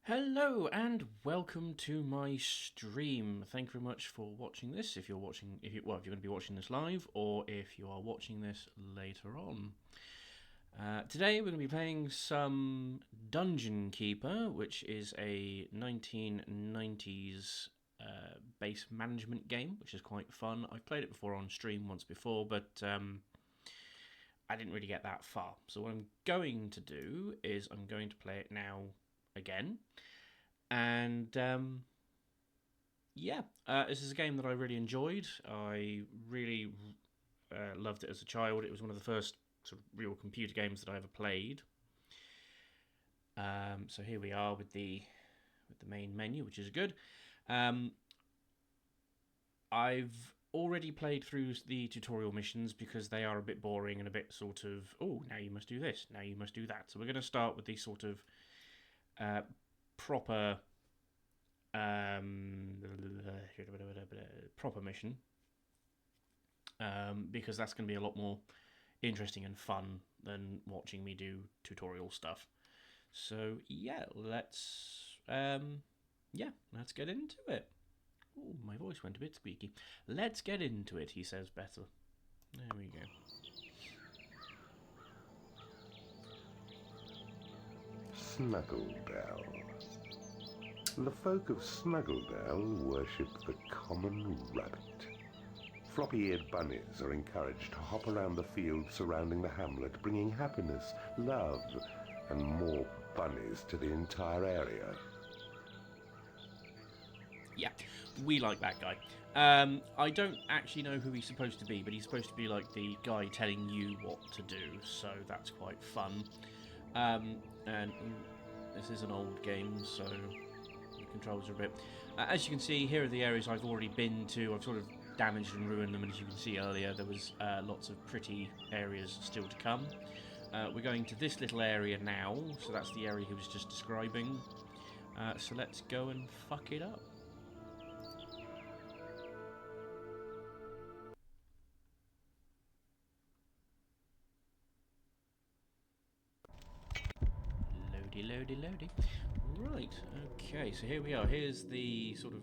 Hello and welcome to my stream. Thank you very much for watching this. If you're going to be watching this live, or if you are watching this later on. Today we're going to be playing some Dungeon Keeper, which is a 1990s base management game, which is quite fun. I've played it before on stream once before, but I didn't really get that far. So what I'm going to do is I'm going to play it now again. And this is a game that I really enjoyed. I really loved it as a child. It was one of the first sort of real computer games that I ever played. So here we are with the main menu, which is good. I've already played through the tutorial missions because they are a bit boring and a bit sort of, oh, now you must do this, now you must do that. So we're going to start with the sort of proper mission, because that's going to be a lot more interesting and fun than watching me do tutorial stuff. So yeah, let's get into it. Oh, my voice went a bit squeaky. Let's get into it, he says better. There we go. Snuggledell. The folk of Snuggledell worship the common rabbit. Floppy-eared bunnies are encouraged to hop around the fields surrounding the hamlet, bringing happiness, love, and more bunnies to the entire area. Yeah, we like that guy. I don't actually know who he's supposed to be, but he's supposed to be like the guy telling you what to do, so that's quite fun. And this is an old game, so the controls are a bit... as you can see, here are the areas I've already been to. I've sort of damaged and ruined them, and as you can see earlier, there was lots of pretty areas still to come. We're going to this little area now, so that's the area he was just describing. So let's go and fuck it up. Loady. Right, okay, so here we are. Here's the sort of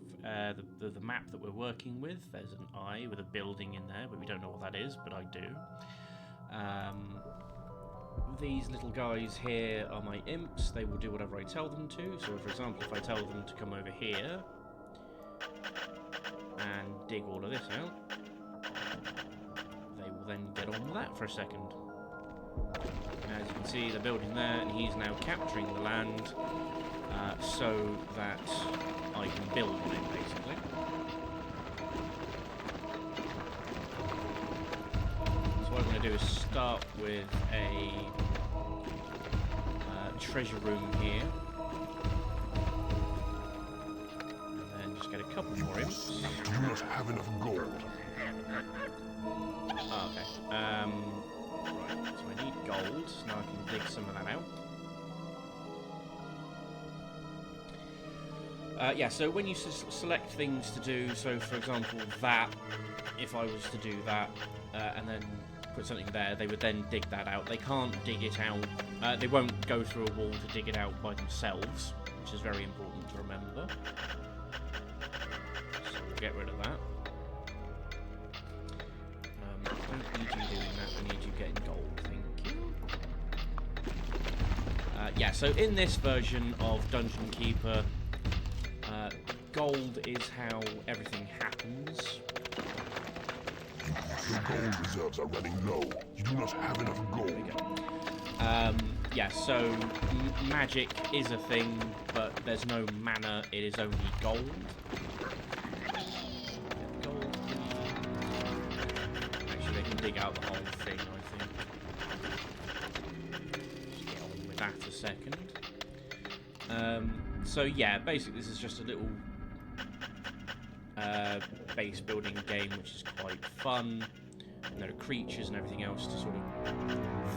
the map that we're working with. There's an eye with a building in there, but we don't know what that is, but I do. These little guys here are my imps. They will do whatever I tell them to. So, for example, if I tell them to come over here and dig all of this out, they will then get on with that for a second. As you can see, the building there, and he's now capturing the land so that I can build on it, basically. So what I'm going to do is start with a treasure room here, and then just get a couple more imps. Do you not have enough gold? Oh, okay. Right, so I need gold, so now I can dig some of that out. So when you select things to do, so for example that, if I was to do that and then put something there, they would then dig that out. They can't dig it out, they won't go through a wall to dig it out by themselves, which is very important to remember. So we'll get rid of that. I don't need you doing that, I need you getting gold, thank you. So in this version of Dungeon Keeper, gold is how everything happens. Your gold reserves are running low. You do not have enough gold. So magic is a thing, but there's no mana, it is only gold. Gold. Actually, they can dig out the whole thing, I think. Just get on with that a second. Basically this is just a little base building game, which is quite fun. And there are creatures and everything else to sort of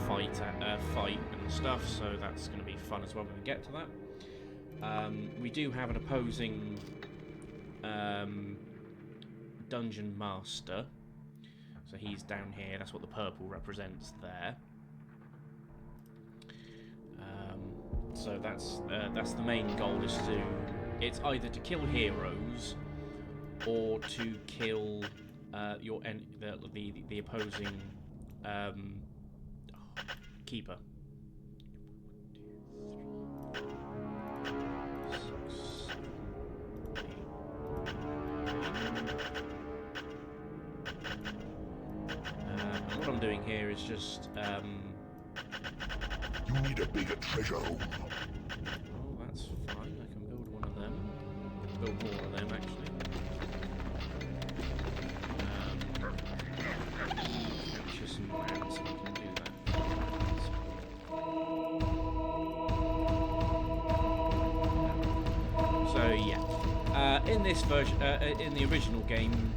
fight and stuff, so that's going to be fun as well when we get to that. We do have an opposing dungeon master, so he's down here. That's what the purple represents there. So that's the main goal, is to... It's either to kill heroes or to kill the opposing keeper. And what I'm doing here is just You need a bigger treasure home. oh, that's fine. I can build one of them. Build more of them, actually. Capture some land so we can do that. So yeah, in this version, in the original game,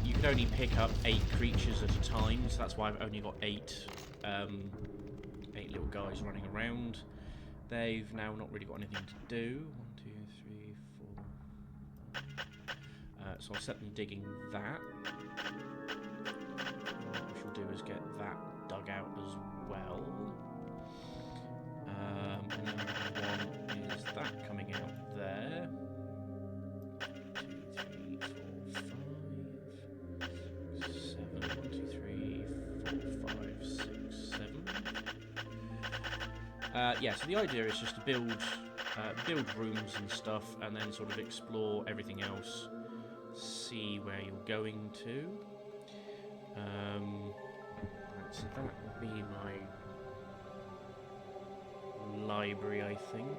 you could only pick up 8 creatures at a time. So that's why I've only got 8 little guys running around. They've now not really got anything to do. 1, 2, 3, 4. So I'll set them digging that. What we shall do is get that dug out as well. And then what we want is that coming out there. 2, 3, 4, 5, 6, 7. 1, 2, 3, 4, 5, 6, 7. Yeah, so the idea is just to build rooms and stuff, and then sort of explore everything else, see where you're going to. Right, so that will be my library, I think.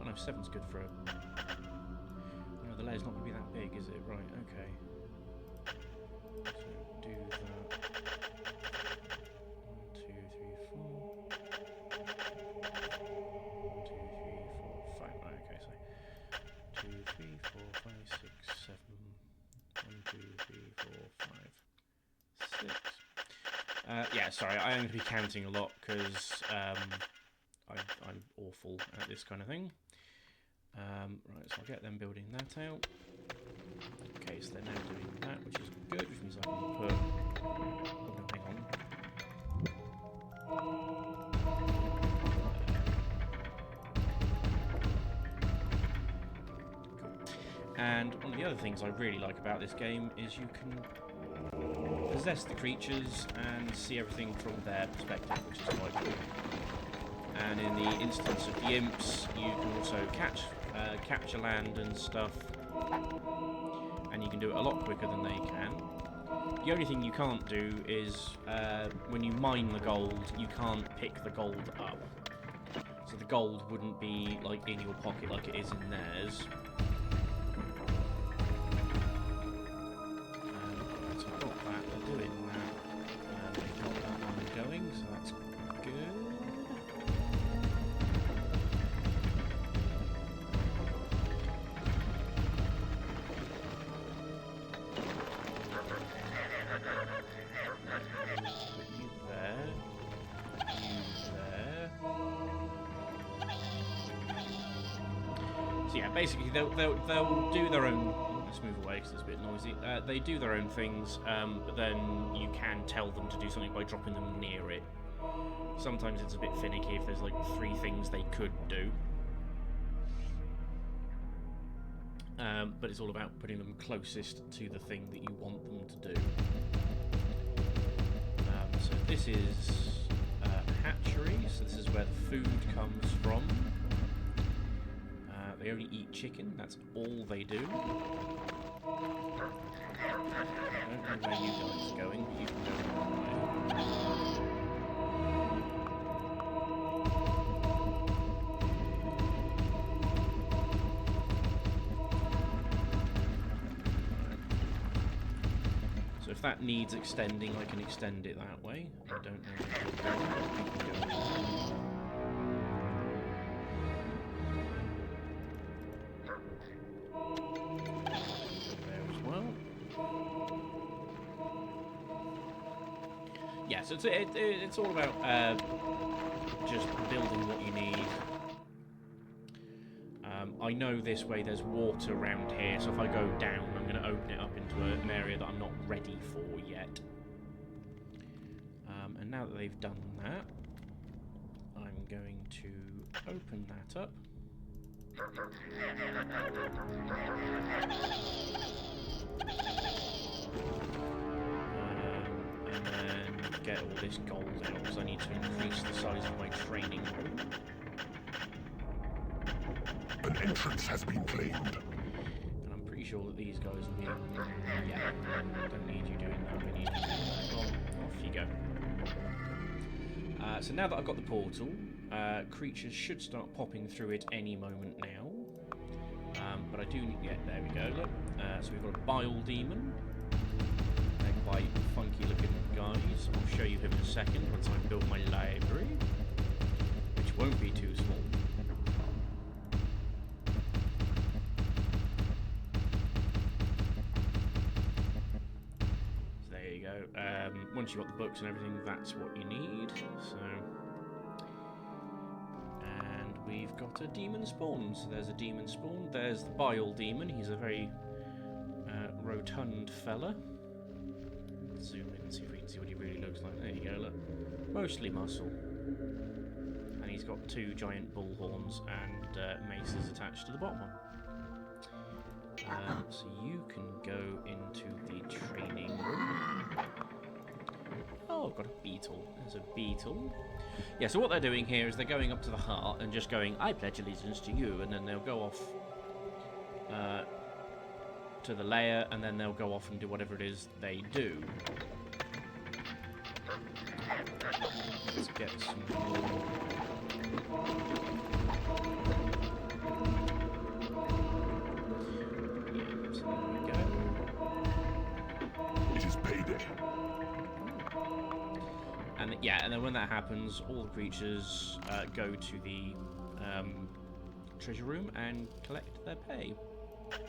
Oh no, 7's good for a... Oh no, the layer's not going to be that big, is it? Right, okay. So do that. 1, 2, 3, 4. 1, 2, 3, 4, 5. Right, okay, so 2, 3, 4, 5, 6, 7. 1, 2, 3, 4, 5, 6. Yeah, sorry, I am going to be counting a lot because I'm awful at this kind of thing. Right, so I'll get them building that out. Okay, so they're now doing that, which is good, which means I can put... Oh no, hang on. Cool. And one of the other things I really like about this game is you can possess the creatures and see everything from their perspective, which is quite cool. And in the instance of the imps, you can also capture land and stuff, and you can do it a lot quicker than they can. The only thing you can't do is when you mine the gold, you can't pick the gold up. So the gold wouldn't be like in your pocket like it is in theirs. So I've got that, they're doing that, and they've got that one going, so that's good. So yeah, basically they'll do their own... Let's move away because it's a bit noisy. They do their own things, but then you can tell them to do something by dropping them near it. Sometimes it's a bit finicky if there's like 3 things they could do. But it's all about putting them closest to the thing that you want them to do. So this is a hatchery, so this is where the food comes from. They only eat chicken, that's all they do. I don't know where you guys are going, but you can go one way. So if that needs extending, I can extend it that way. I don't know where you're going, but you can go one way. yeah, so it's all about just building what you need. I know this way there's water around here, so if I go down, I'm going to open it up into an area that I'm not ready for yet. And now that they've done that, I'm going to open that up. And then get all this gold out, because I need to increase the size of my training room. An entrance has been claimed. And I'm pretty sure that these guys will be... Yeah, don't need you doing that, we need you doing that. Well, off you go. So now that I've got the portal, creatures should start popping through it any moment now. But I do need... Yeah, there we go, look. So we've got a bile demon. They're quite funky looking guys. I'll show you him in a second once I build my library, which won't be too small. Once you've got the books and everything, that's what you need. So, and we've got a demon spawn. So there's a demon spawn. There's the bile demon. He's a very rotund fella. Let's zoom in and see if we can see what he really looks like. There you go. Look, mostly muscle, and he's got 2 giant bull horns and maces attached to the bottom one. So you can go into the training room. Oh, I've got a beetle. There's a beetle. Yeah, so what they're doing here is they're going up to the heart and just going, I pledge allegiance to you, and then they'll go off to the lair, and then they'll go off and do whatever it is they do. Let's get some more. Yeah, so there we go. It is payday. And yeah, and then when that happens, all the creatures go to the treasure room and collect their pay. What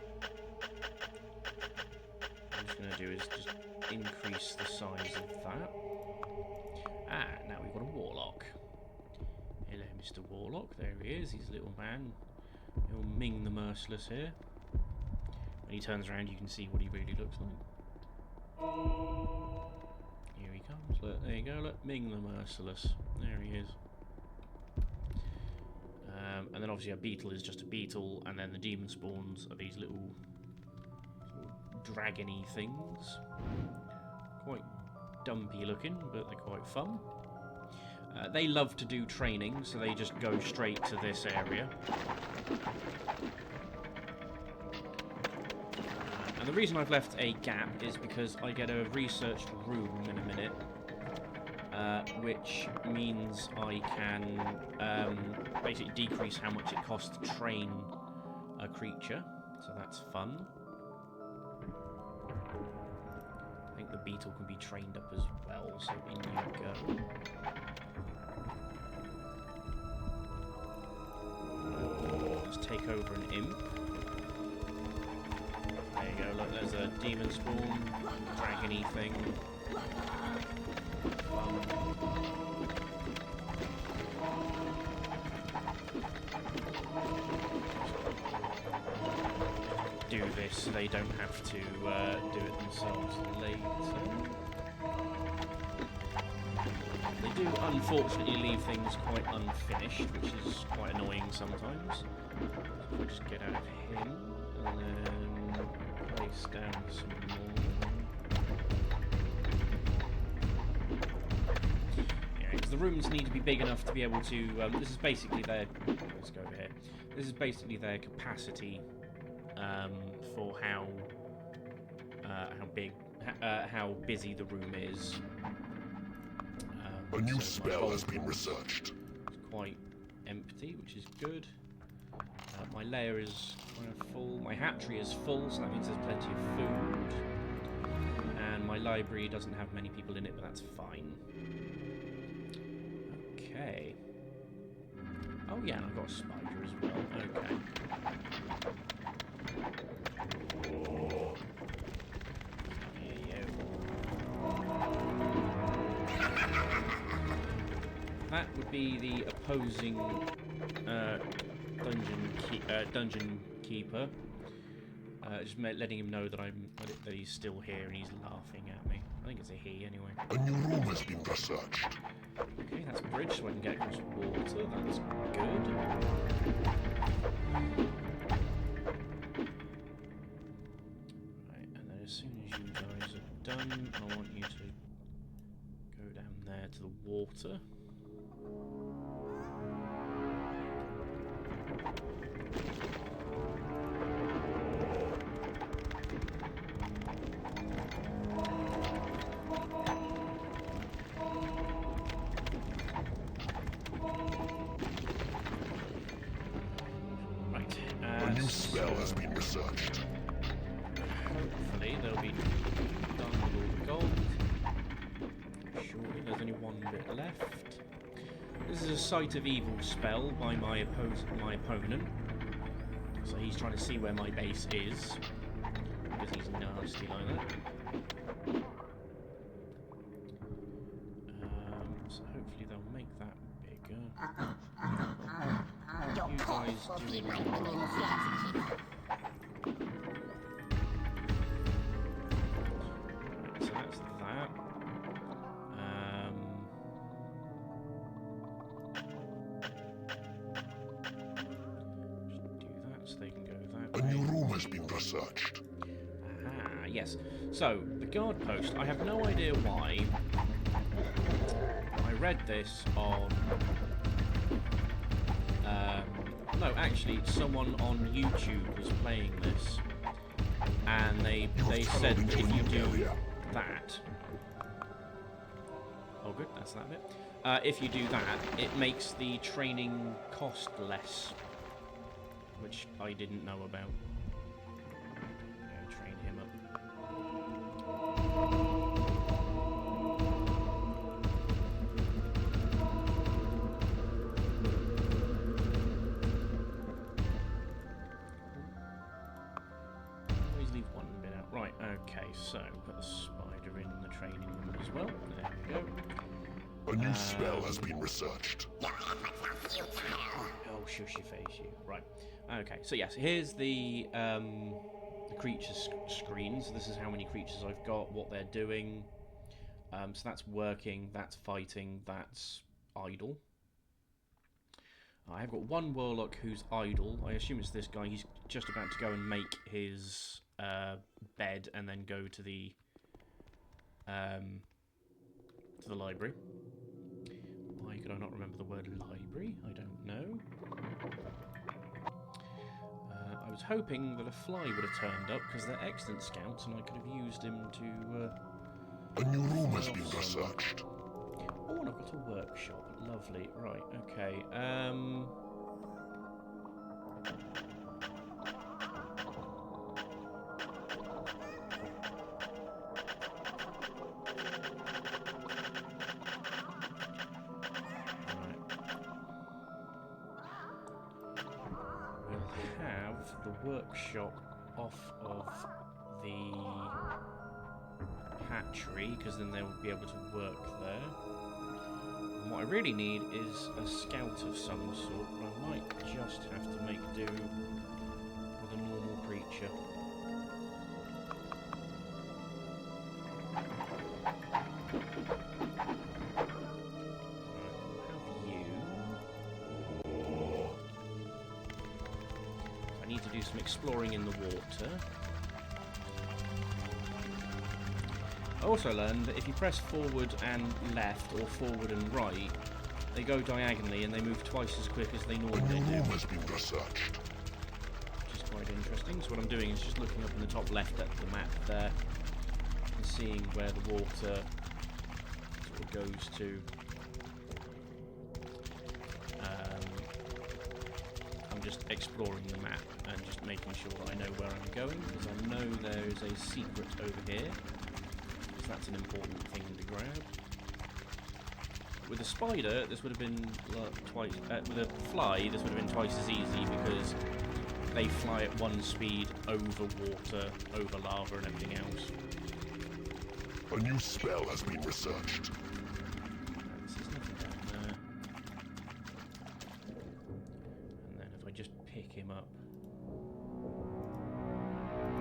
I'm just going to do is just increase the size of that. Ah, now we've got a warlock. Hello, Mr. Warlock. There he is. He's a little man. Little Ming the Merciless here. When he turns around, you can see what he really looks like. Here he comes. Look, there you go. Look, Ming the Merciless. There he is. And then obviously a beetle is just a beetle, and then the demon spawns are these little dragony things. Quite dumpy looking, but they're quite fun. They love to do training, so they just go straight to this area. And the reason I've left a gap is because I get a researched room in a minute, which means I can basically decrease how much it costs to train a creature, so that's fun. I think the beetle can be trained up as well, so in you go. Let's take over an imp. There you go, look, there's a demon spawn, dragony thing. Do this so they don't have to do it themselves later. They do unfortunately leave things quite unfinished, which is quite annoying sometimes. So we'll just get out of him and then place down some more. Yeah, because the rooms need to be big enough to be able to. This is basically their. Let's go over here. This is basically their capacity for how big, how busy the room is. A new spell has been researched. It's quite empty, which is good. My lair is kind of full. My hatchery is full, so that means there's plenty of food. And my library doesn't have many people in it, but that's fine. Okay. Oh yeah, and I've got a spider as well. Okay. that would be the opposing Dungeon Keeper. Just letting him know that that he's still here and he's laughing at me. I think it's a he anyway. A new room has been researched. Okay, that's a bridge, so I can get across water. That's good. Right, and then as soon as you guys are done, I want you to go down there to the water. Spell has been researched. Hopefully they'll be done with all the gold. Surely there's only one bit left. This is a Sight of Evil spell by my opponent. So he's trying to see where my base is. Because he's nasty like that. So hopefully they'll make that bigger. You guys doing right, so that's that. Just do that so they can go that way. A new room has been researched. Ah, yes. So, the guard post, I have no idea why. I read this on... no, actually, someone on YouTube was playing this, and they said that if you do that... Oh, good, that's that bit. If you do that, it makes the training cost less, which I didn't know about. Train him up. Okay, so put the spider in the training room as well. There we go. A new spell has been researched. Oh, shush your face, you. Right. Okay, so yes, here's the creature screen. So this is how many creatures I've got, what they're doing. So that's working, that's fighting, that's idle. I've got one warlock who's idle. I assume it's this guy. He's just about to go and make his bed and then go to the library. Why could I not remember the word library? I don't know. I was hoping that a fly would have turned up because they're excellent scouts and I could have used him to... a new room has been researched. Oh, and I've got a workshop. Lovely. Right, okay. The workshop off of the hatchery because then they'll be able to work there. And what I really need is a scout of some sort, but I might just have to make do with a normal creature. To do some exploring in the water. I also learned that if you press forward and left or forward and right, they go diagonally and they move twice as quick as they normally do. Has been researched. Which is quite interesting. So what I'm doing is just looking up in the top left at the map there and seeing where the water sort of goes to. Just exploring the map and just making sure that I know where I'm going, because I know there's a secret over here, so that's an important thing to grab. With a spider, this would have been twice. With a fly, this would have been twice as easy because they fly at one speed over water, over lava, and everything else. A new spell has been researched. There's nothing down there. him up.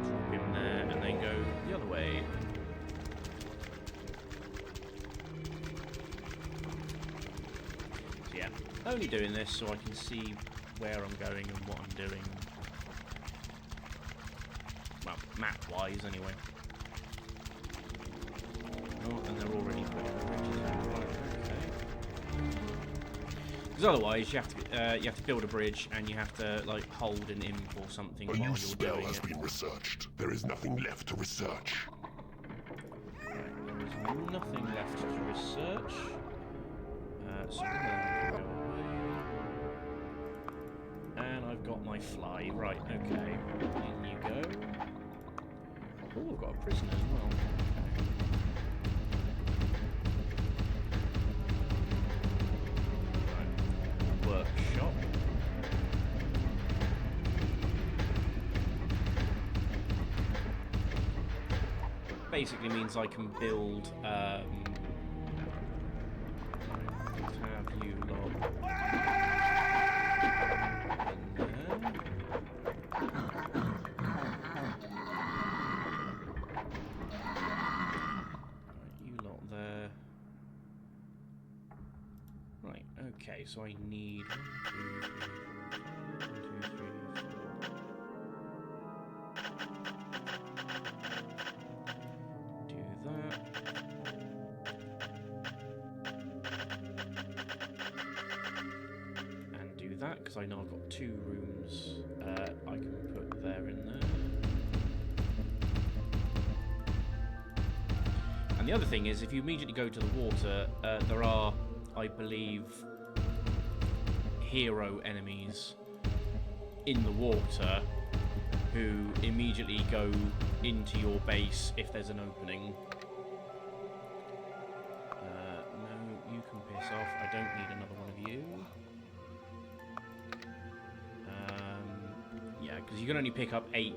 Drop him there, and then go the other way. So yeah, only doing this so I can see where I'm going and what I'm doing. Well, map-wise, anyway. Oh, and they're already putting the bridges in. Right, okay. Because otherwise, you have to build a bridge, and you have to like hold an imp or something while you're doing it. A new spell has been researched. There is nothing left to research. Right, there is nothing left to research. So then I can go away. And I've got my fly. Right, okay. In you go. Oh, I've got a prisoner as well. Okay. Right. Workshop. Basically means I can build, let's have you lot in there. Right, you lot there. Right, okay, so I need 1, 2, 3, 4, 5, 1, 2, 3, 4. Do that. And do that, because I know I've got 2 rooms I can put there in there. And the other thing is, if you immediately go to the water, there are, I believe, hero enemies in the water who immediately go into your base if there's an opening. No, you can piss off. I don't need another one of you. Yeah, because you can only pick up 8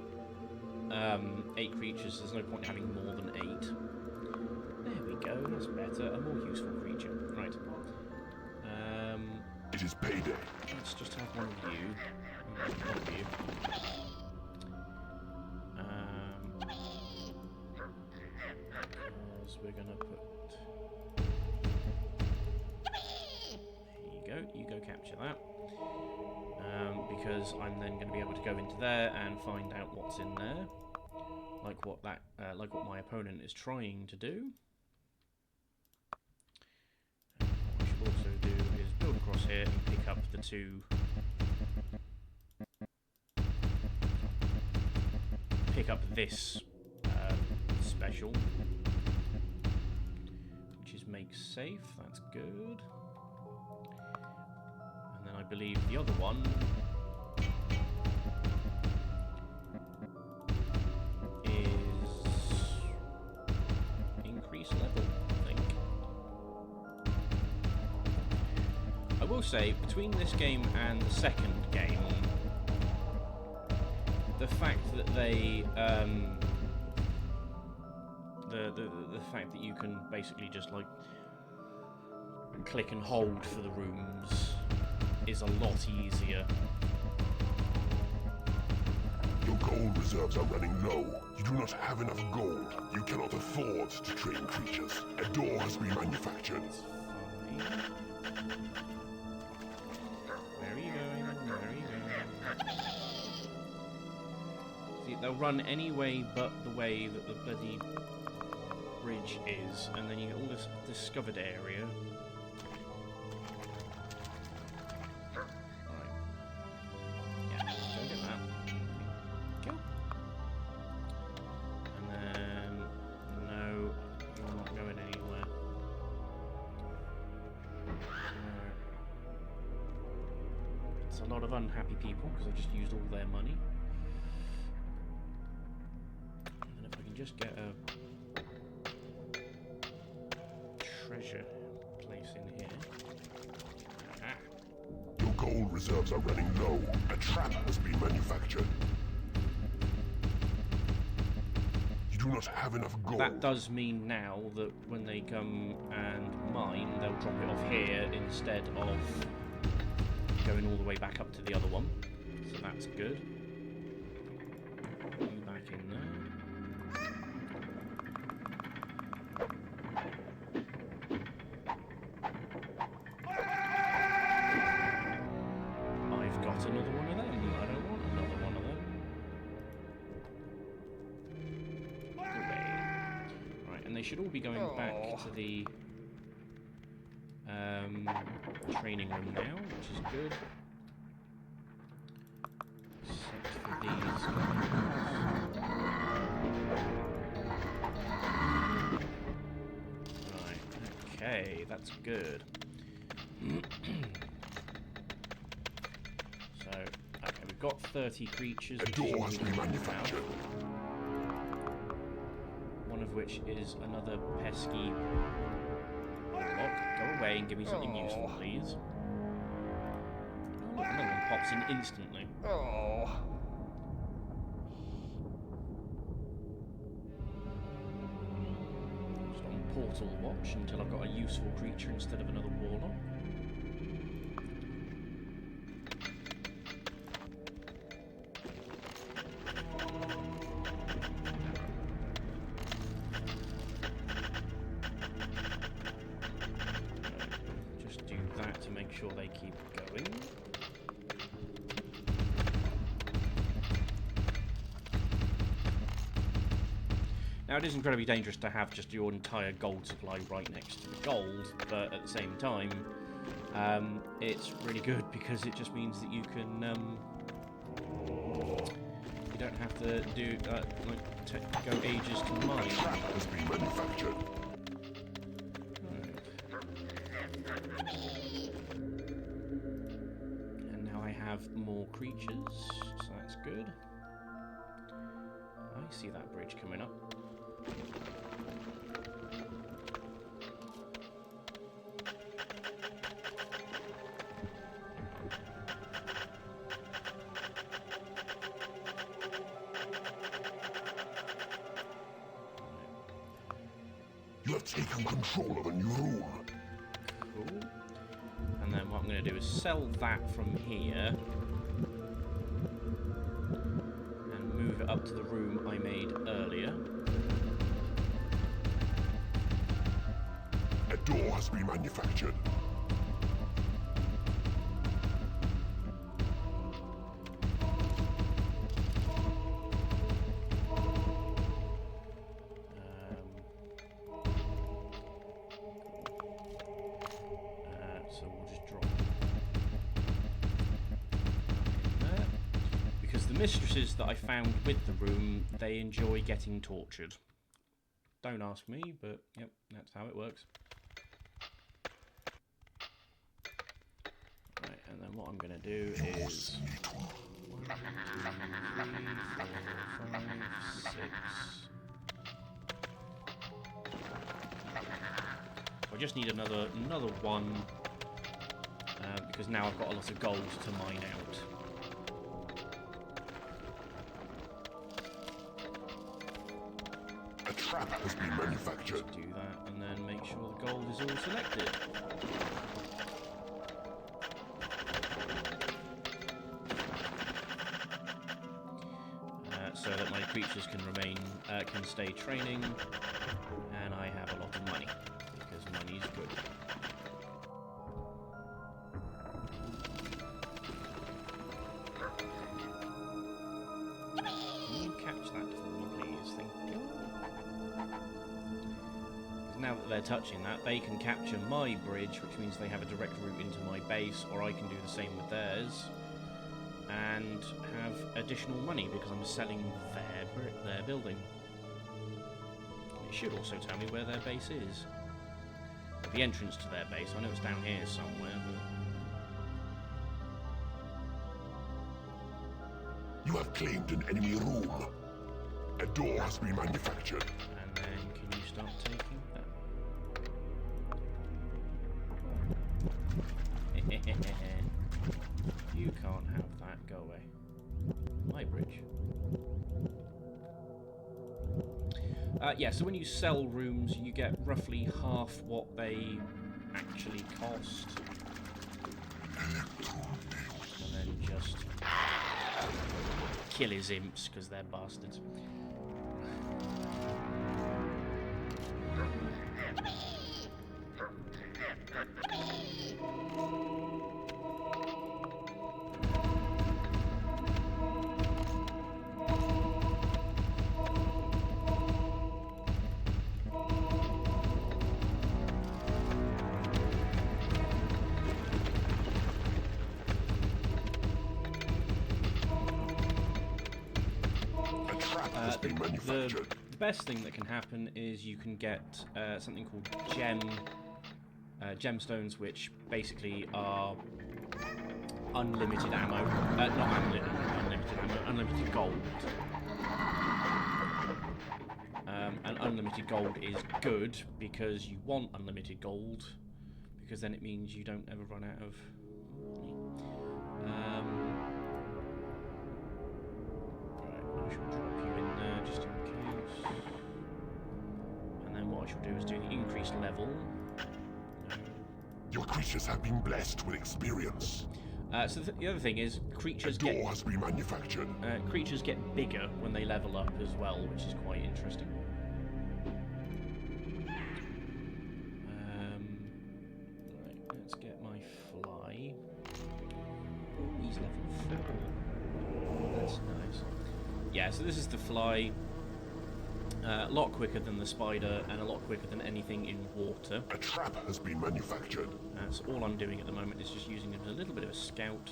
creatures. There's no point in having more than 8. There we go. That's better. A more useful creature. Right. It is payday. Let's just have one of you. One of you. Because we're gonna put. There you go capture that. Because I'm then going to be able to go into there and find out what's in there, like what my opponent is trying to do. And what I should also do is build across here and pick up the 2. Pick up this special, which is make safe. That's good. And then I believe the other one is increase level, I think. I will say, between this game and the second game, the fact that they the fact that you can basically just like click and hold for the rooms is a lot easier. Your gold reserves are running low. You do not have enough gold. You cannot afford to train creatures. A door has been manufactured. Fine. Where are you going? Where are you going? See, they'll run any way but the way that the bloody bridge is, and then you get all this discovered area. Right. Yeah, go get that. Go. And then, no, you're not going anywhere. It's a lot of unhappy people because I've just used all their money. And if I can just get a treasure place in here. Ah. Your gold reserves are running low. A trap has been manufactured. You do not have enough gold. That does mean now that when they come and mine, they'll drop it off here instead of going all the way back up to the other one. So that's good. Put you back in there. I've got another one of them. I don't want another one of them. Away. Right, and they should all be going back to the training room now, which is good. Except for these guys. Right, okay, that's good. So, okay, we've got 30 creatures. A door has been manufactured. One of which is another pesky block. Go away and give me something useful, please. Oh, look, another one pops in instantly. Just on portal watch until I've got a useful creature instead of another warlock. Sure they keep going. Now it is incredibly dangerous to have just your entire gold supply right next to the gold, but at the same time, it's really good because it just means that you can you don't have to do go ages to mine. Has been manufactured. More creatures, so that's good. I see that bridge coming up. You have taken control of a new room. Cool. And then what I'm going to do is sell that from here. Move it up to the room I made earlier. A door has been manufactured. So we'll just drop there. Because the mistresses that I found with the room, they enjoy getting tortured. Don't ask me, but yep, that's how it works. Right, and then what I'm going to do is 1, 2, 3, 4, 5, 6. I just need another one because now I've got a lot of gold to mine out. A trap has been manufactured. Just do that and then make sure the gold is all selected. So that my creatures can stay training, and I have a lot of money because money's good. Can you catch that for me, please? Thank you. Because now that they're touching that, they can capture my bridge, which means they have a direct route into my base, or I can do the same with theirs, and have additional money because I'm selling their building. It should also tell me where their base is. The entrance to their base, I know it's down here somewhere, but... You have claimed an enemy room. A door has been manufactured. And then can you start taking that? You can't have that, go away. My bridge. Yeah, so when you sell rooms, you get roughly half what they actually cost. And then just kill his imps because they're bastards. The best thing that can happen is you can get something called gemstones, which basically are unlimited ammo. Not unlimited ammo, unlimited gold. And unlimited gold is good because you want unlimited gold, because then it means you don't ever run out of money. Right, I shall drop you in there just in case. And then what I shall do is do the increased level. Your creatures have been blessed with experience. So the other thing is creatures has been manufactured. Creatures get bigger when they level up as well, which is quite interesting. Right, let's get my fly. Oh, he's level 4. That's nice. Yeah, so this is the fly. A lot quicker than the spider and a lot quicker than anything in water. A trap has been manufactured. So all I'm doing at the moment is just using it as a little bit of a scout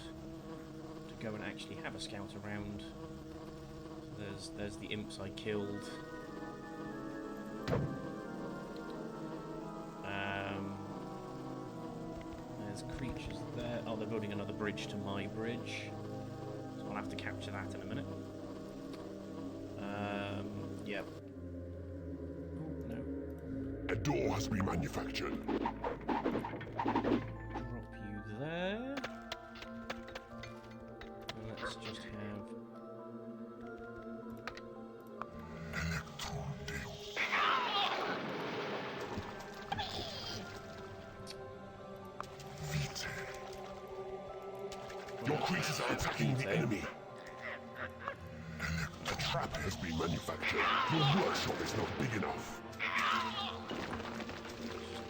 to go and actually have a scout around. So there's the imps I killed. There's creatures there. Oh, they're building another bridge to my bridge. So I'll have to capture that in a minute. Yep. A door has been manufactured. Drop you there. And let's just have... Your creatures are attacking the enemy. A trap has been manufactured. Your workshop is not big enough.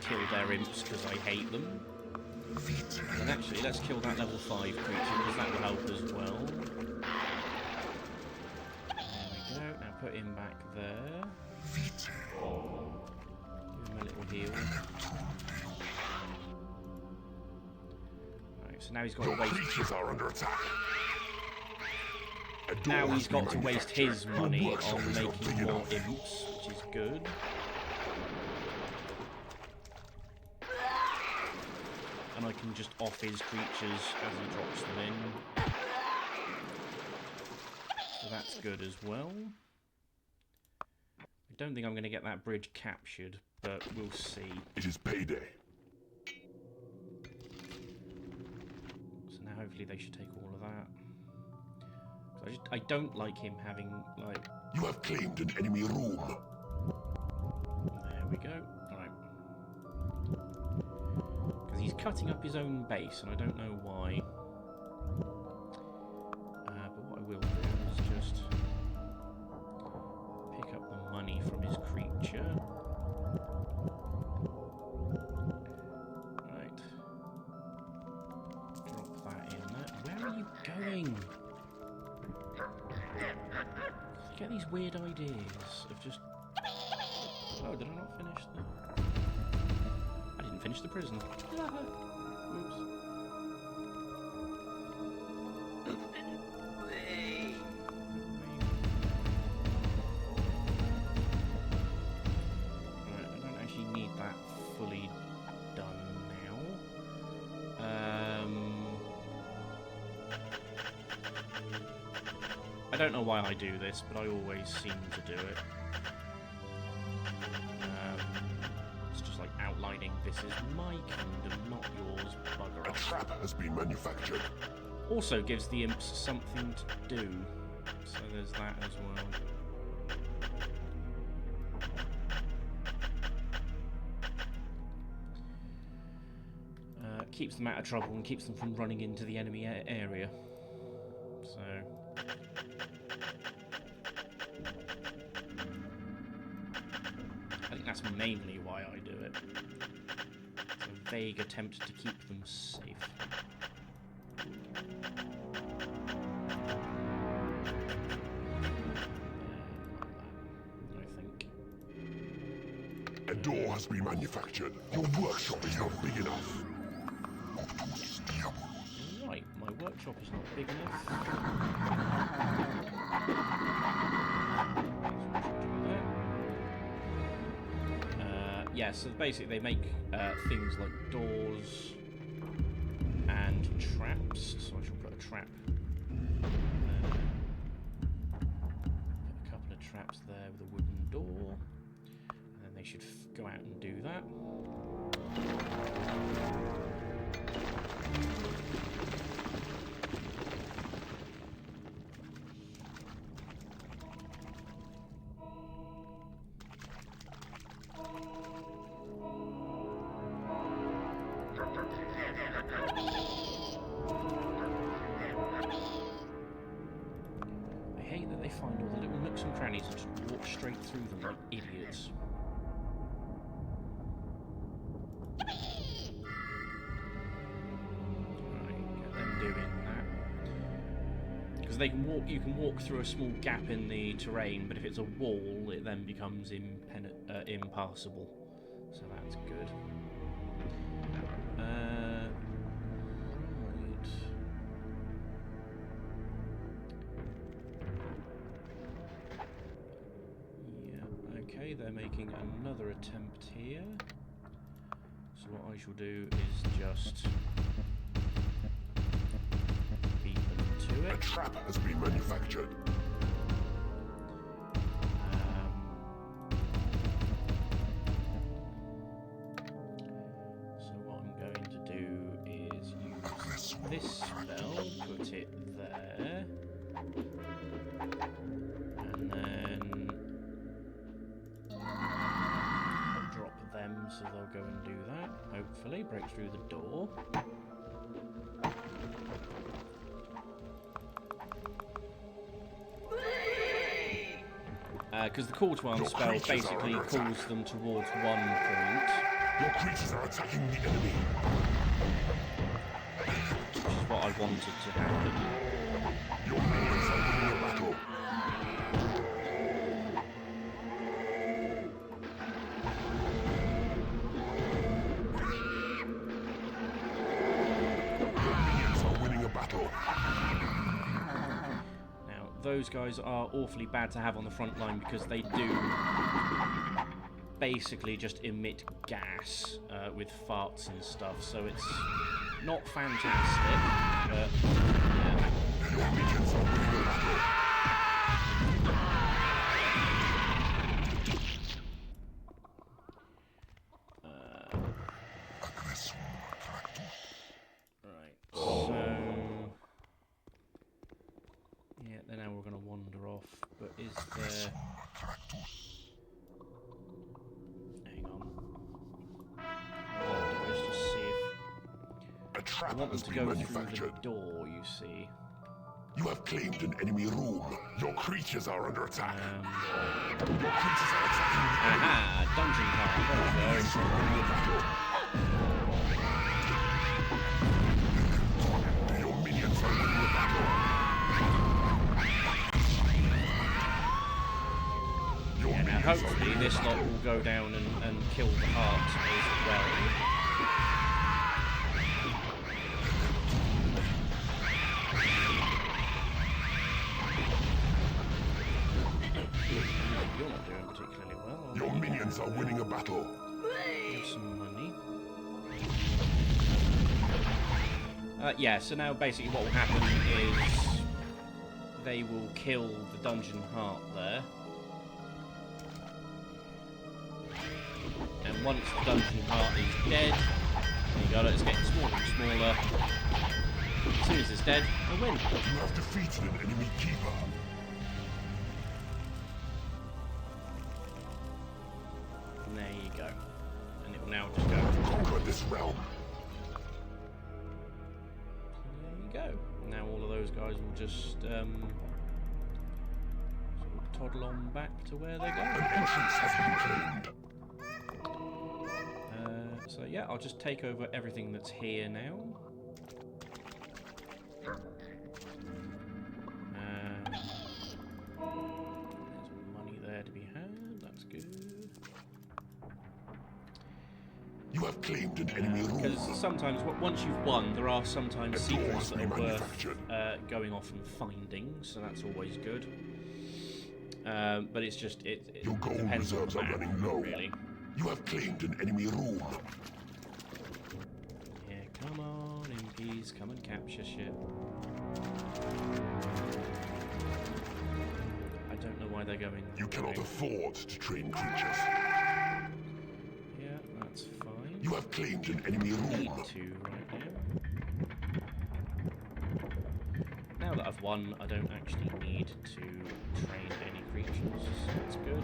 Kill their imps because I hate them. And actually, let's kill that level 5 creature because that will help as well. There we go. Now put him back there. Give him a little heal. Right, so now he's got to waste. Creatures are under attack. Now he's got to waste his money on making more imps, which is good. And I can just off his creatures as he drops them in. So that's good as well. I don't think I'm going to get that bridge captured, but we'll see. It is payday. So now hopefully they should take all of that. I don't like him having, like... You have claimed an enemy room. There we go. Alright. Because he's cutting up his own base, and I don't know why. But what I will do is just pick up the money from his creature. Right. Drop that in there. Where are you going? Get these weird ideas of just... Oh, did I not finish the... I didn't finish the prison. Oops. Right, I don't actually need that fully done now. I don't know why I do this, but I always seem to do it. It's just like outlining, this is my kingdom, not yours, bugger A off. trap has been manufactured. Also gives the imps something to do, so there's that as well. Keeps them out of trouble and keeps them from running into the enemy area. So... I think that's mainly why I do it. It's a vague attempt to keep them safe. I think. A door has been manufactured. Your workshop is not big enough. Right, my workshop is not big enough. Yeah, so basically they make things like doors and traps. So I shall put a trap. Put a couple of traps there with a wooden door. And then they should go out and do that. I hate that they find all the little nooks and crannies and just walk straight through them like idiots. Because they can walk, you can walk through a small gap in the terrain, but if it's a wall, it then becomes impassable. So that's good. Right. Yeah. Okay, they're making another attempt here. So what I shall do is just beat them to it. A trap has been manufactured. So what I'm going to do is use this spell, put it there, and then drop them so they'll go and do that. Hopefully, break through the door. Because the call to arms spell basically pulls them towards one point. Your creatures are attacking the enemy. Which is what I wanted to happen. Your minions are winning a battle. Your minions are winning a battle. Those guys are awfully bad to have on the front line because they do basically just emit gas with farts and stuff, so it's not fantastic, but yeah. Your minions are winning a battle. Right, so yeah, then now we're going to wander off, but is there... Hang on. Just to see if... A trap I want them has to been go manufactured. through the door, you see. You have claimed an enemy room. Your creatures are under attack. Your creatures are attacking the enemy. Aha! Dungeon card. There we go. Your minions are winning the battle. Yeah, now hopefully this lot will go down and kill the heart as well. You're not doing particularly well. Your minions are winning a battle. Have some money. Yeah, so now basically what will happen is they will kill the dungeon heart there. And once the dungeon heart is dead, there you go, it's getting smaller and smaller. As soon as it's dead, I win. You have defeated an enemy keeper. And there you go. And it will now just go. Conquer this realm. There you go. Now all of those those guys will just sort of toddle on back to where they're going. An entrance has been claimed. So yeah, I'll just take over everything that's here now. There's money there to be had, that's good. You have claimed an enemy room. Because sometimes, once you've won, there are sometimes secrets that are worth manufactured. going off and finding, so that's always good. But it's just, it Your gold depends on reserves the are map, running low. really. You have claimed an enemy room. Yeah, come on, impies, come and capture shit. I don't know why they're going. You cannot afford to train creatures. Yeah, that's fine. You have claimed an enemy Need room. to right now. Now that I've won, I don't actually need to train any creatures. So that's good.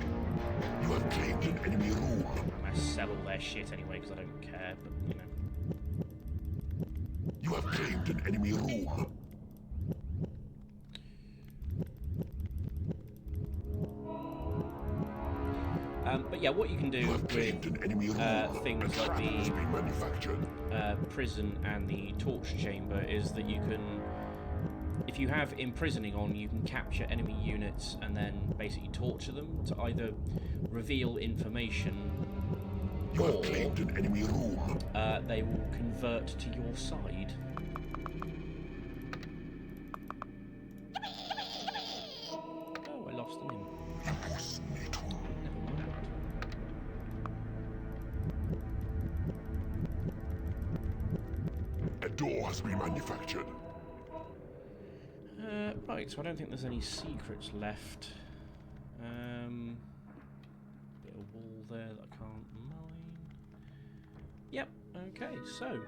You have claimed an enemy room. I'm gonna sell all their shit anyway because I don't care. But you know. You have claimed an enemy room. But yeah, what you can do You have with claimed an enemy room. things A like trap has the been manufactured. prison and the torch chamber is that you can, if you have imprisoning on, you can capture enemy units and then basically torture them to either reveal information You or have claimed an enemy room. they will convert to your side. Oh, I lost them in. Never mind. A door has been manufactured. Right, so I don't think there's any secrets left. Bit of wall there that I can't mine. Yep, okay, so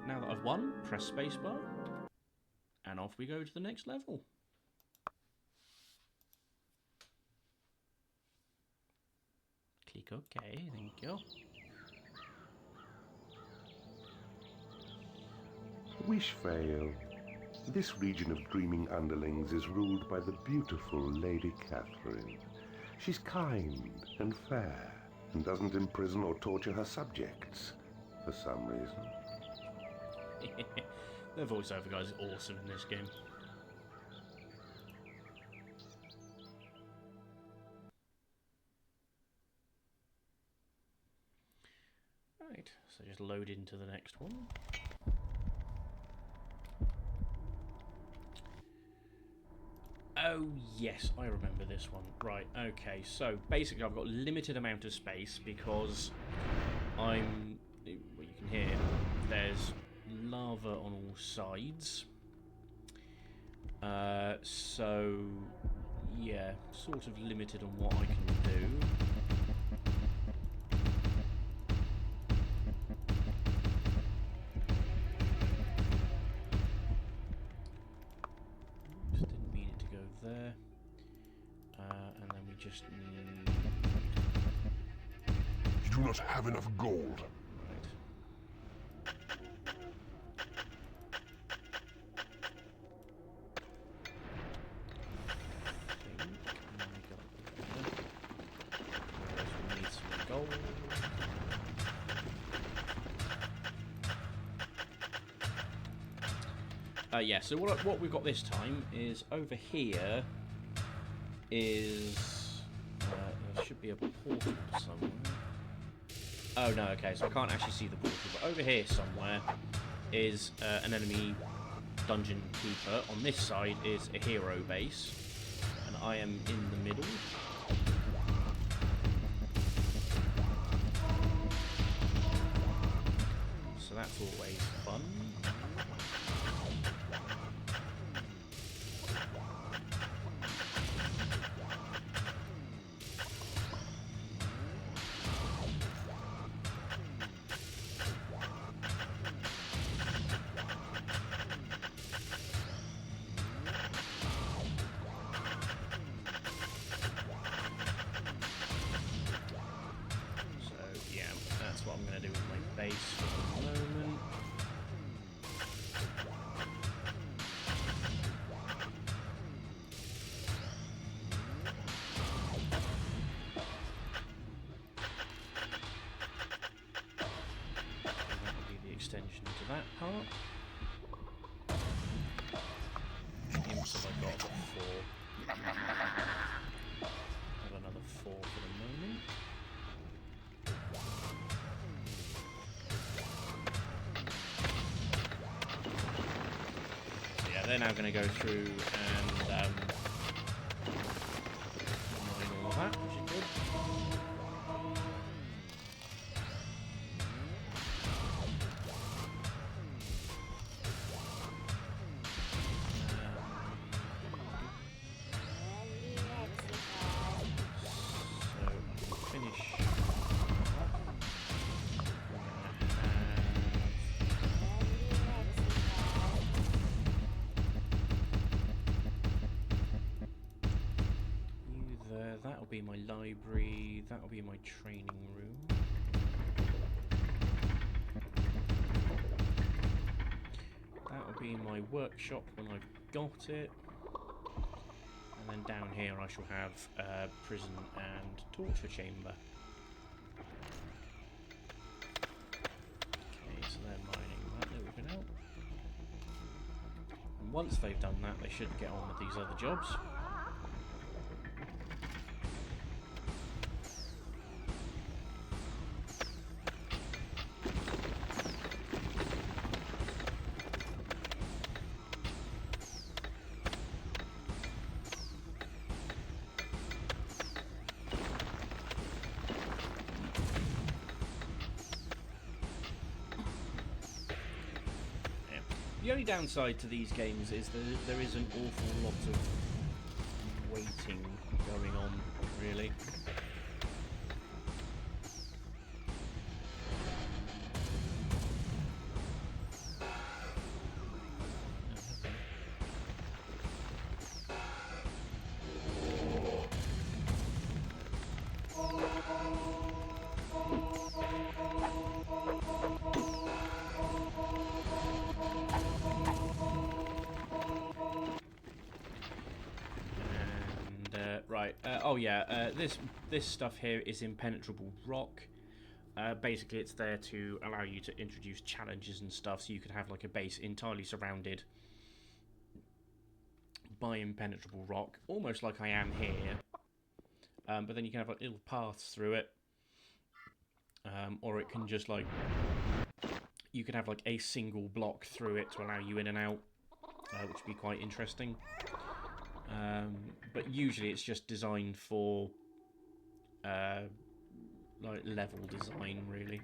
now that I've won, press spacebar, and off we go to the next level. Click OK, thank you. Wishvale. This region of dreaming underlings is ruled by the beautiful Lady Catherine. She's kind and fair, and doesn't imprison or torture her subjects, for some reason. The voiceover guy is awesome in this game. Right, so just load into the next one. Oh yes, I remember this one. Right, okay, so basically I've got a limited amount of space because I'm, well, you can hear, there's lava on all sides. So, yeah, sort of limited on what I can do. Just didn't mean it to go there. And then we just need... You do not have enough gold. Right. Need some gold. Yeah, so what we've got this time is over here is there should be a portal somewhere. Oh no, okay, so I can't actually see the portal, but over here somewhere is an enemy Dungeon Keeper. On this side is a hero base, and I am in the middle. So that's always fun. So yeah, that's what I'm going to do with my base for the moment. not. 4. Have another 4 for the moment. So yeah, they're now going to go through and mine all of that, which is good. That'll be my library, that'll be my training room. That'll be my workshop when I've got it. And then down here I shall have prison and torture chamber. Okay, so they're mining that little bit out. And once they've done that, they should get on with these other jobs. The only downside to these games is that there is an awful lot of waiting going on, really. This stuff here is impenetrable rock. Basically, it's there to allow you to introduce challenges and stuff, so you could have like a base entirely surrounded by impenetrable rock, almost like I am here. But then you can have like little paths through it, or it can just like you could have like a single block through it to allow you in and out, which would be quite interesting. But usually it's just designed for like level design, really.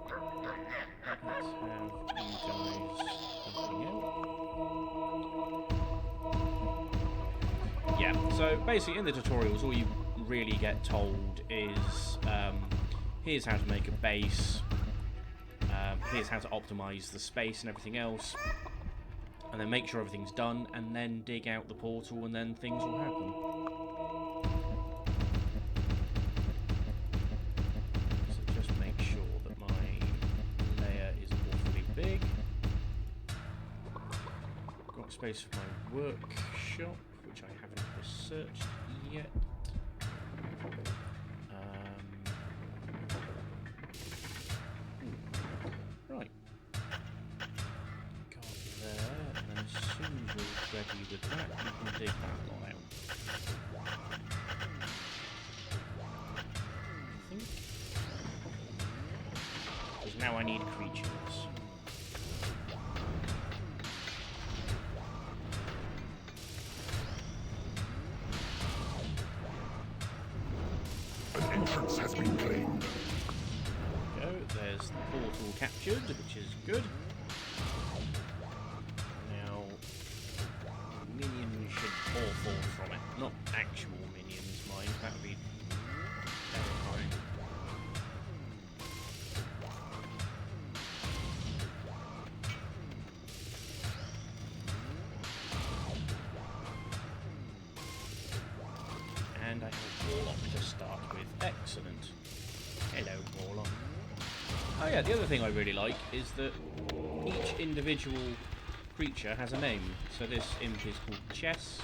Put that in there. Let's have you guys helping out. Yeah, so basically in the tutorials all you really get told is here's how to make a base, here's how to optimize the space and everything else, and then make sure everything's done, and then dig out the portal, and then things will happen. So just make sure that my layer is awfully big. Got space for my workshop, which I haven't researched yet. Right. Got there, and then as soon as you're ready with that, you can dig that lot out. I think. Because now I need creatures. Entrance has been claimed. Go. There's the portal captured, which is good. Now, minions should all fall from it. Not actual minions, mind. That would be terrifying. And I have Warlock to start with. Excellent. Hello, Warlock. Oh yeah, the other thing I really like is that each individual creature has a name. So this imp is called Chess.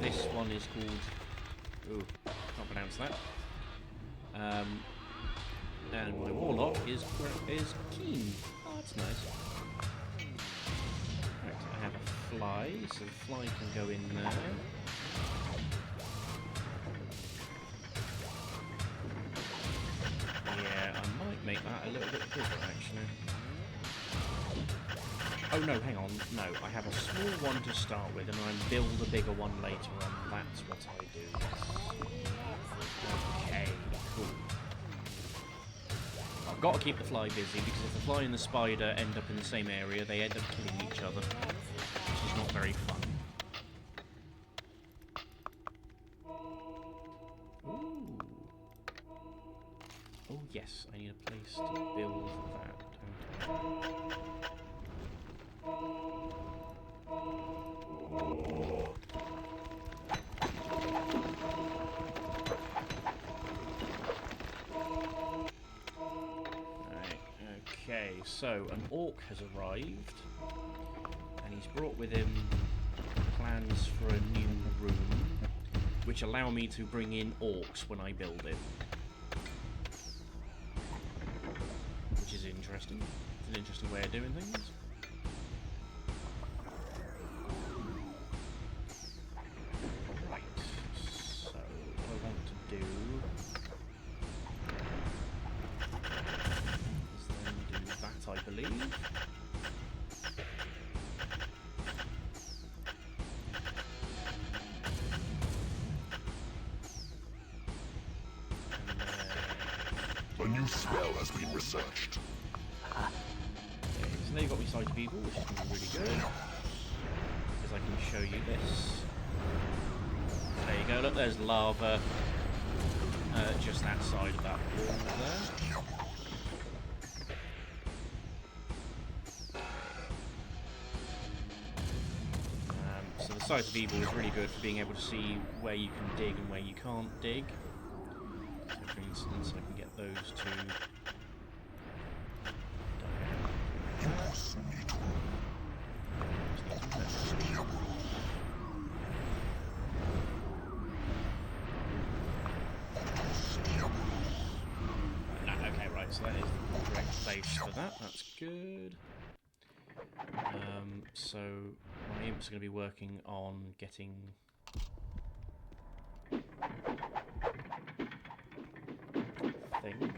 This one is called... Ooh, can't pronounce that. And my warlock is Keen. Oh, that's nice. Right, I have a fly, so the fly can go in there. Yeah, I might make that a little bit bigger, actually. Oh no, hang on. No, I have a small one to start with, and I build a bigger one later on. That's what I do. Okay, cool. I've got to keep the fly busy, because if the fly and the spider end up in the same area, they end up killing each other, which is not very fun. Ooh. Oh yes, I need a place to build that, don't I? Okay, so an orc has arrived, and he's brought with him plans for a new room, which allow me to bring in orcs when I build it. Which is interesting. It's an interesting way of doing things. Right, so what I want to do... I believe. A new spell has been researched. Okay, so now you've got me Sight of Evil, which is going to be really good. Because I can show you this. There you go, look, there's lava just that side of that wall there. So the Sight of Evil is really good for being able to see where you can dig and where you can't dig. So for instance, I can get those two. Okay, right, so that is the correct place for that. That's good. So my imps are going to be working on getting thing.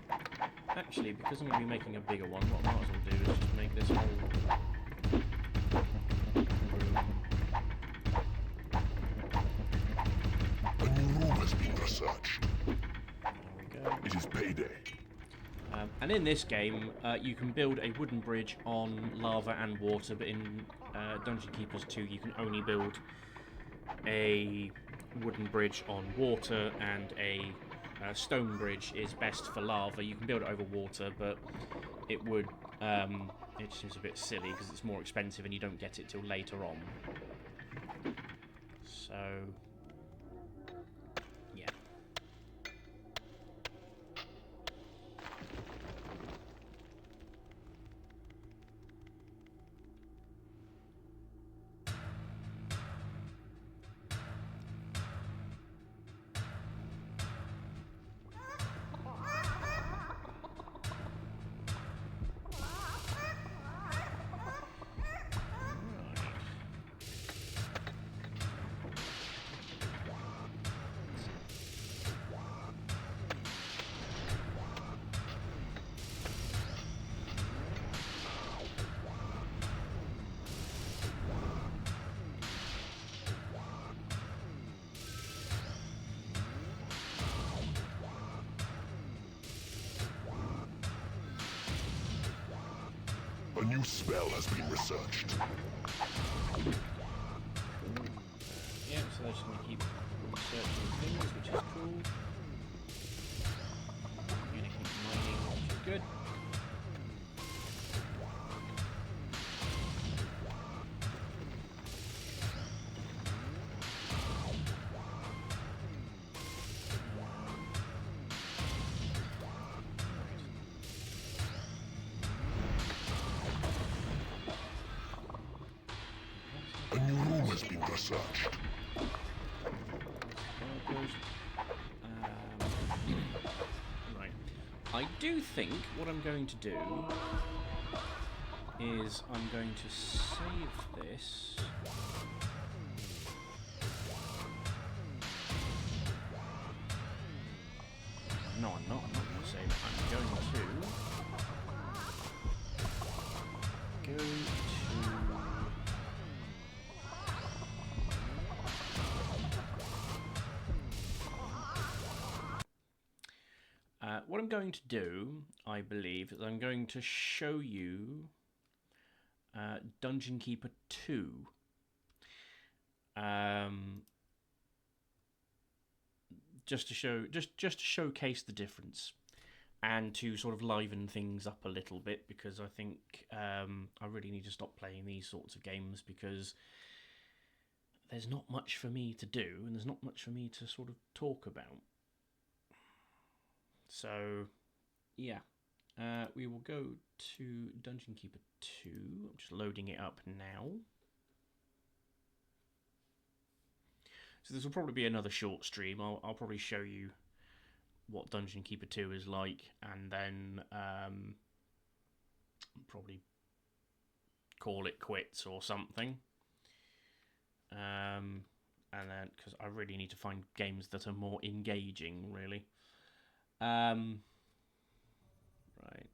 Actually, because I'm going to be making a bigger one, what I might as well do is just make this whole room. A new room has been researched. There we go. It is payday. And in this game, you can build a wooden bridge on lava and water, but in Dungeon Keepers 2, you can only build a wooden bridge on water, and a stone bridge is best for lava. You can build it over water, but it would it seems a bit silly because it's more expensive and you don't get it till later on. So yeah. A new spell has been researched. Yeah, so they're just going to keep researching things, which is cool. You're going to keep mining, which is good. search. Right. I do think what I'm going to do is I'm going to save this. No, I'm not. I'm not going to save it. I'm going to go to. What I'm going to do, I believe, is I'm going to show you Dungeon Keeper 2. Just to showcase the difference and to sort of liven things up a little bit, because I think I really need to stop playing these sorts of games because there's not much for me to do and there's not much for me to sort of talk about. So, yeah, we will go to Dungeon Keeper 2. I'm just loading it up now. So this will probably be another short stream. I'll probably show you what Dungeon Keeper 2 is like, and then probably call it quits or something. And then, because I really need to find games that are more engaging, really. Right,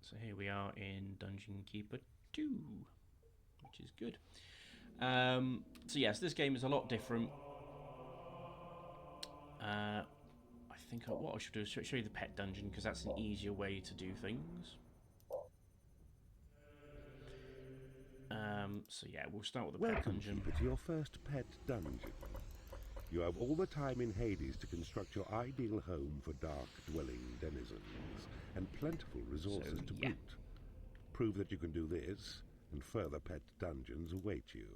so here we are in Dungeon Keeper 2, which is good. So yes, this game is a lot different. I think what I should do is show you the pet dungeon, because that's an easier way to do things. So yeah, we'll start with the pet dungeon. Welcome, Keeper, to your first pet dungeon. You have all the time in Hades to construct your ideal home for dark-dwelling denizens, and plentiful resources to boot. Prove that you can do this, and further pet dungeons await you.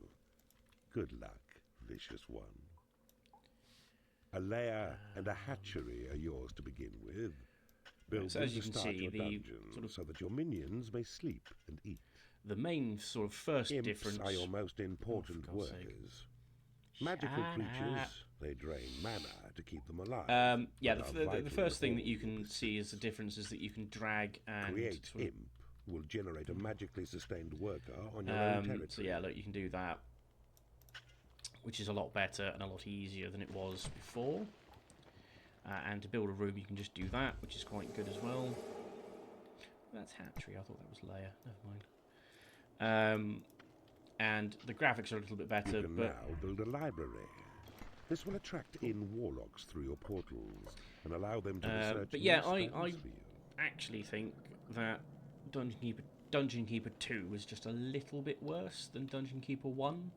Good luck, vicious one. A lair and a hatchery are yours to begin with. Build them to start your dungeon so that your minions may sleep and eat. The main sort of first Imps difference are your most important workers. Magical creatures, they drain mana to keep them alive. Yeah, the first thing that you can see is the difference is that you can drag and... Create Imp will generate a magically sustained worker on your own territory. So yeah, look, you can do that, which is a lot better and a lot easier than it was before. And to build a room, you can just do that, which is quite good as well. That's hatchery. I thought that was layer. Never mind. And the graphics are a little bit better. You can now build a library. This will attract in warlocks through your portals and allow them to research. But yeah, I actually think that Dungeon Keeper 2 was just a little bit worse than Dungeon Keeper 1.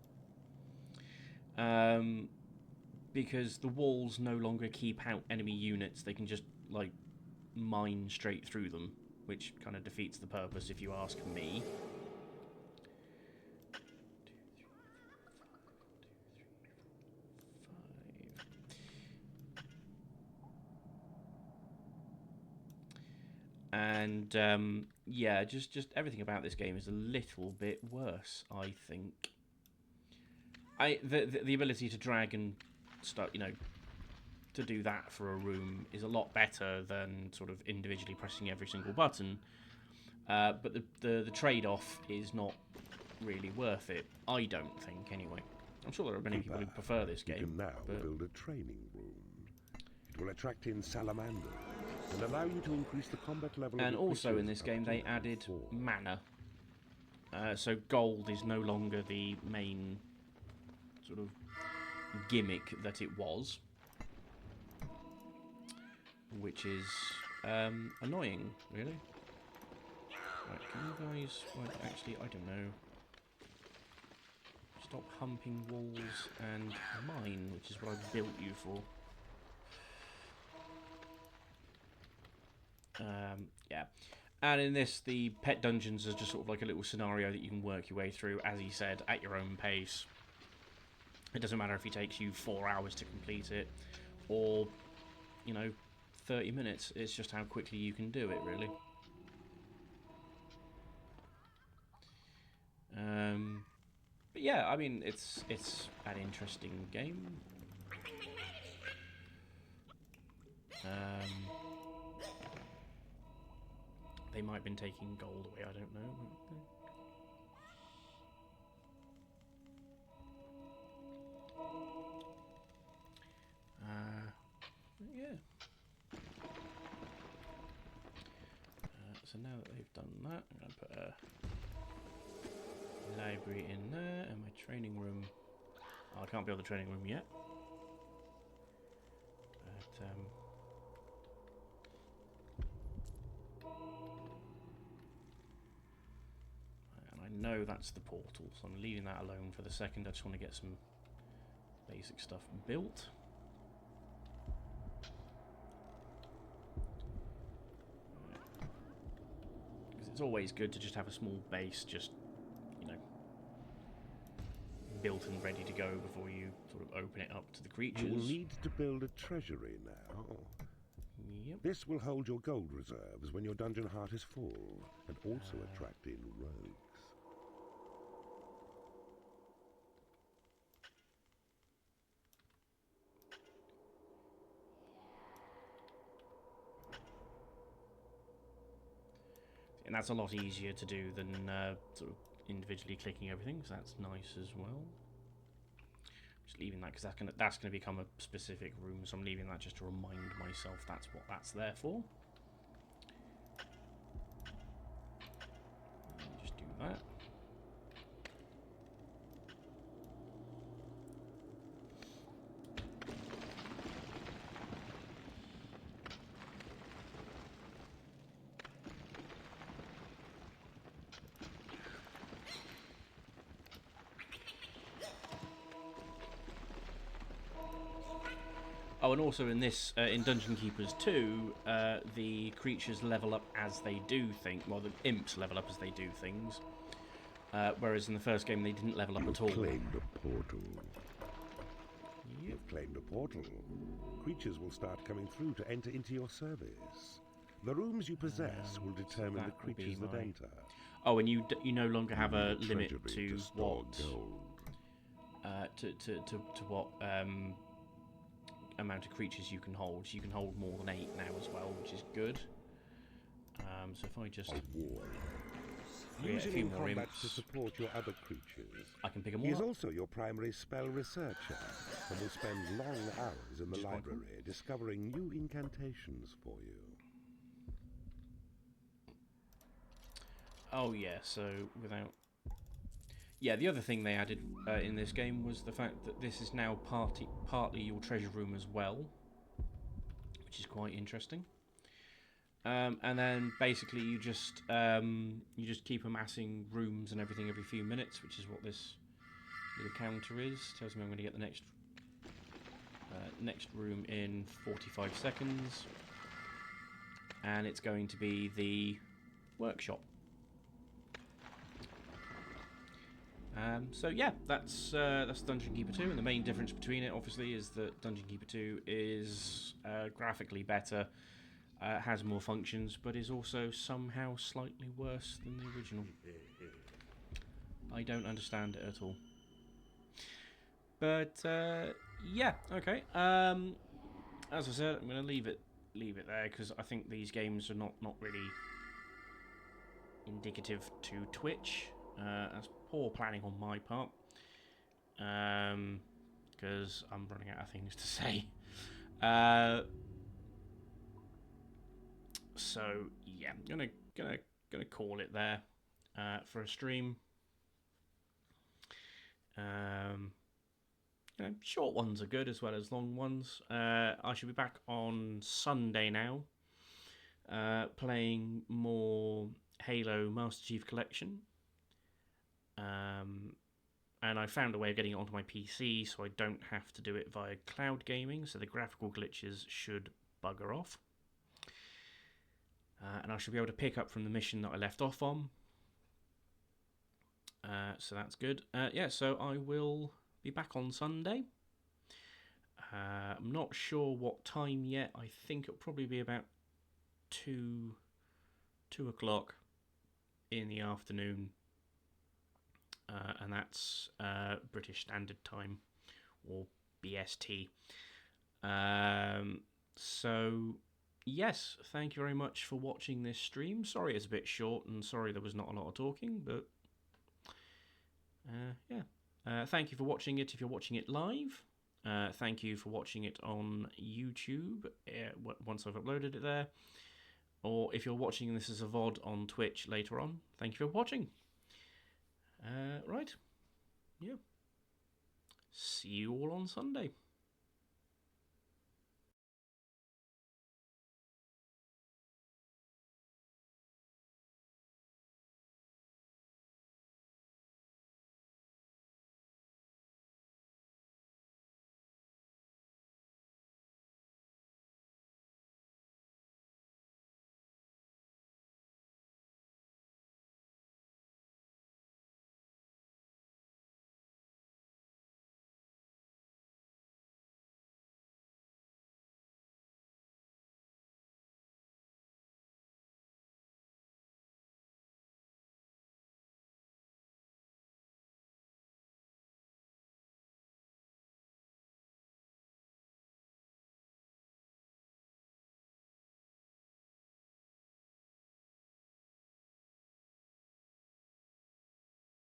Because the walls no longer keep out enemy units. They can just, like, mine straight through them, which kind of defeats the purpose if you ask me. And yeah, just everything about this game is a little bit worse, I think. The ability to drag and start, to do that for a room is a lot better than sort of individually pressing every single button. But the trade-off is not really worth it. I don't think, anyway. I'm sure there are many people who prefer this game. You can now build a training room. It will attract in salamanders and allow you to increase the combat level. And also in this game they added mana. So gold is no longer the main sort of gimmick that it was, which is annoying, really. Right, can you guys, actually, I don't know, stop humping walls and mine, which is what I built you for. Yeah. And in this, the pet dungeons are just sort of like a little scenario that you can work your way through, as he said, at your own pace. It doesn't matter if it takes you 4 hours to complete it, or, 30 minutes. It's just how quickly you can do it, really. But yeah, I mean, it's an interesting game. They might have been taking gold away, I don't know. Yeah. So now that they've done that, I'm going to put a library in there and my training room. Oh, I can't build the training room yet. But, and I know that's the portal, so I'm leaving that alone for the second. I just want to get some basic stuff built. Because it's always good to just have a small base, just, you know, built and ready to go before you sort of open it up to the creatures. You will need to build a treasury now. Yep. This will hold your gold reserves when your dungeon heart is full, and also attract in rogues. And that's a lot easier to do than sort of individually clicking everything, so that's nice as well. Just leaving that because that's gonna become a specific room, so I'm leaving that just to remind myself that's what that's there for. Just do that. Oh, and also in this, in Dungeon Keepers 2, the creatures level up as they do things. Well, the imps level up as they do things. Whereas in the first game, they didn't level up at all. You've claimed a portal. You've claimed a portal. Creatures will start coming through to enter into your service. The rooms you possess will determine so the creatures that enter. Oh, and you no longer have a limit to what to what amount of creatures you can hold. So you can hold more than 8 now as well, which is good. So if I just use a him few in more combat imps, to support your other creatures. I can pick them He all is up. also your primary spell researcher and will spend long hours in the library discovering new incantations for you. Oh yeah, so without... Yeah, the other thing they added in this game was the fact that this is now partly your treasure room as well, which is quite interesting. And then basically you just keep amassing rooms and everything every few minutes, which is what this little counter is. Tells me I'm going to get the next room in 45 seconds, and it's going to be the workshop. So yeah, that's Dungeon Keeper 2, and the main difference between it, obviously, is that Dungeon Keeper 2 is graphically better, has more functions, but is also somehow slightly worse than the original. I don't understand it at all. But yeah, okay. As I said, I'm going to leave it there because I think these games are not really indicative to Twitch. That's poor planning on my part, because I'm running out of things to say. So yeah, I'm gonna call it there for a stream. You know, short ones are good as well as long ones. I should be back on Sunday now, playing more Halo Master Chief Collection. And I found a way of getting it onto my PC so I don't have to do it via cloud gaming, so the graphical glitches should bugger off. And I should be able to pick up from the mission that I left off on. So that's good. Yeah, so I will be back on Sunday. I'm not sure what time yet. I think it'll probably be about 2 o'clock in the afternoon. and that's British Standard Time, or BST. So, yes, thank you very much for watching this stream. Sorry it's a bit short, and sorry there was not a lot of talking, but yeah. Thank you for watching it if you're watching it live. Thank you for watching it on YouTube once I've uploaded it there. Or if you're watching this as a VOD on Twitch later on, thank you for watching. Right. Yeah. See you all on Sunday.